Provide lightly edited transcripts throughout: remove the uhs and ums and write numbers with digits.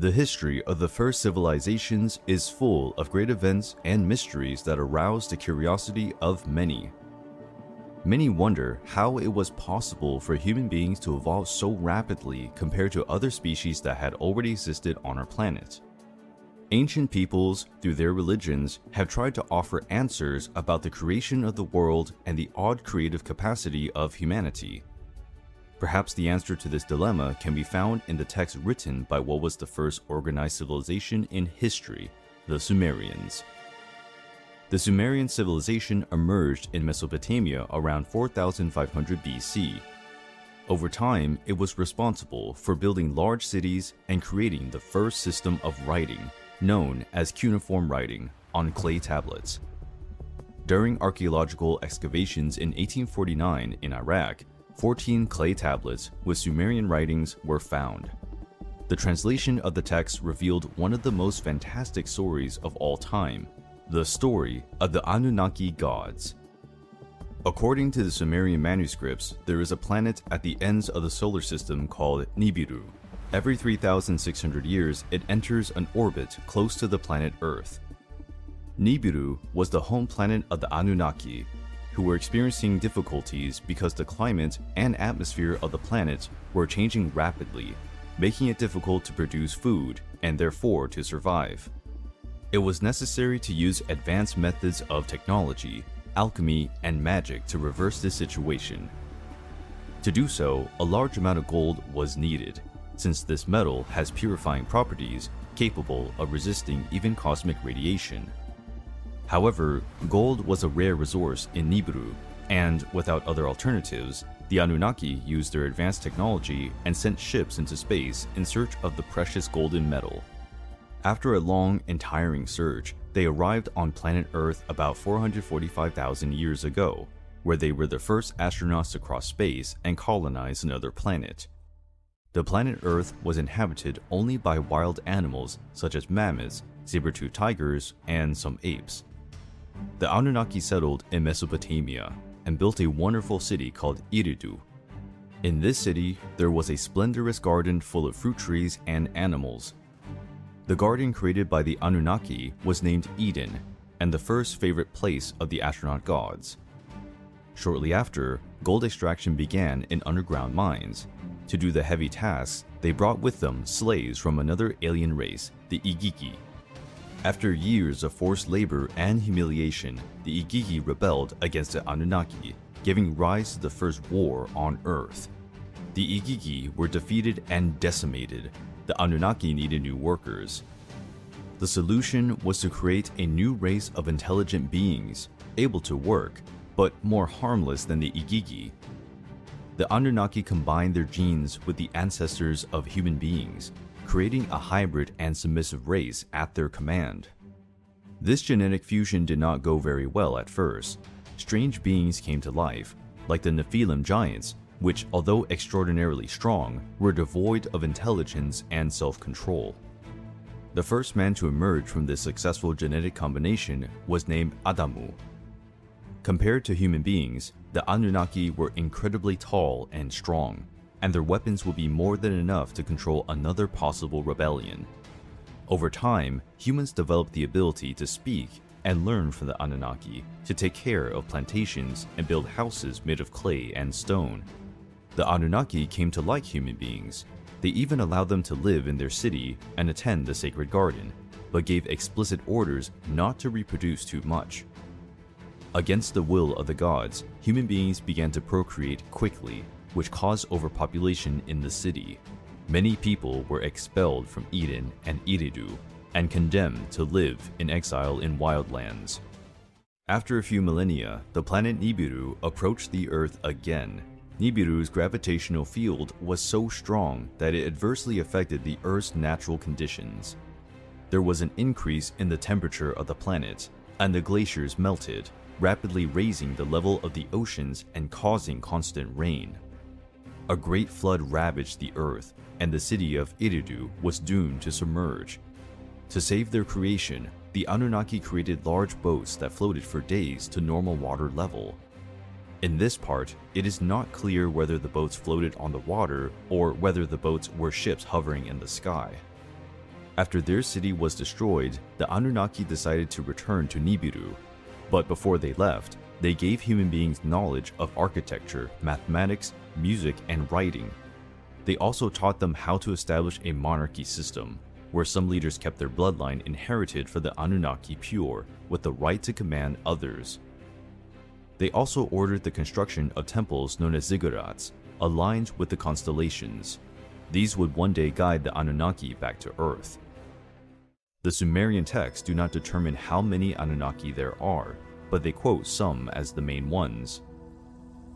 The history of the first civilizations is full of great events and mysteries that arouse the curiosity of many. Many wonder how it was possible for human beings to evolve so rapidly compared to other species that had already existed on our planet. Ancient peoples, through their religions, have tried to offer answers about the creation of the world and the odd creative capacity of humanity. Perhaps the answer to this dilemma can be found in the text written by what was the first organized civilization in history, the Sumerians. The Sumerian civilization emerged in Mesopotamia around 4500 BC. Over time, it was responsible for building large cities and creating the first system of writing, known as cuneiform writing, on clay tablets. During archaeological excavations in 1849 in Iraq, 14 clay tablets with Sumerian writings were found. The translation of the text revealed one of the most fantastic stories of all time, the story of the Anunnaki gods. According to the Sumerian manuscripts, there is a planet at the ends of the solar system called Nibiru. Every 3,600 years, it enters an orbit close to the planet Earth. Nibiru was the home planet of the Anunnaki, who were experiencing difficulties because the climate and atmosphere of the planet were changing rapidly, making it difficult to produce food and therefore to survive. It was necessary to use advanced methods of technology, alchemy, and magic to reverse this situation. To do so, a large amount of gold was needed, since this metal has purifying properties capable of resisting even cosmic radiation. However, gold was a rare resource in Nibiru, and without other alternatives, the Anunnaki used their advanced technology and sent ships into space in search of the precious golden metal. After a long and tiring search, they arrived on planet Earth about 445,000 years ago, where they were the first astronauts to cross space and colonize another planet. The planet Earth was inhabited only by wild animals such as mammoths, saber-toothed tigers, and some apes. The Anunnaki settled in Mesopotamia and built a wonderful city called Eridu. In this city, there was a splendorous garden full of fruit trees and animals. The garden created by the Anunnaki was named Eden, and the first favorite place of the astronaut gods. Shortly after, gold extraction began in underground mines. To do the heavy tasks, they brought with them slaves from another alien race, the Igigi. After years of forced labor and humiliation, the Igigi rebelled against the Anunnaki, giving rise to the first war on Earth. The Igigi were defeated and decimated. The Anunnaki needed new workers. The solution was to create a new race of intelligent beings, able to work, but more harmless than the Igigi. The Anunnaki combined their genes with the ancestors of human beings, creating a hybrid and submissive race at their command. This genetic fusion did not go very well at first. Strange beings came to life, like the Nephilim giants, which, although extraordinarily strong, were devoid of intelligence and self-control. The first man to emerge from this successful genetic combination was named Adamu. Compared to human beings, the Anunnaki were incredibly tall and strong, and their weapons would be more than enough to control another possible rebellion. Over time, humans developed the ability to speak and learn from the Anunnaki, to take care of plantations and build houses made of clay and stone. The Anunnaki came to like human beings. They even allowed them to live in their city and attend the sacred garden, but gave explicit orders not to reproduce too much. Against the will of the gods, human beings began to procreate quickly, which caused overpopulation in the city. Many people were expelled from Eden and Eridu and condemned to live in exile in wildlands. After a few millennia, the planet Nibiru approached the Earth again. Nibiru's gravitational field was so strong that it adversely affected the Earth's natural conditions. There was an increase in the temperature of the planet, and the glaciers melted, rapidly raising the level of the oceans and causing constant rain. A great flood ravaged the Earth, and the city of Eridu was doomed to submerge. To save their creation, the Anunnaki created large boats that floated for days to normal water level. In this part, it is not clear whether the boats floated on the water or whether the boats were ships hovering in the sky. After their city was destroyed, the Anunnaki decided to return to Nibiru. But before they left, they gave human beings knowledge of architecture, mathematics, music, and writing. They also taught them how to establish a monarchy system, where some leaders kept their bloodline inherited for the Anunnaki pure, with the right to command others. They also ordered the construction of temples known as ziggurats, aligned with the constellations. These would one day guide the Anunnaki back to Earth. The Sumerian texts do not determine how many Anunnaki there are, but they quote some as the main ones.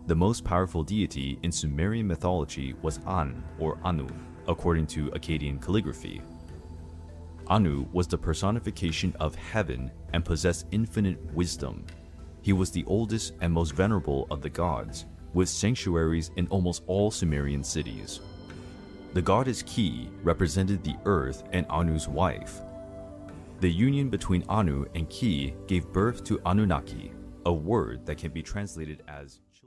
The most powerful deity in Sumerian mythology was An, or Anu, according to Akkadian calligraphy. Anu was the personification of heaven and possessed infinite wisdom. He was the oldest and most venerable of the gods, with sanctuaries in almost all Sumerian cities. The goddess Ki represented the earth and Anu's wife. The union between Anu and Ki gave birth to Anunnaki, a word that can be translated as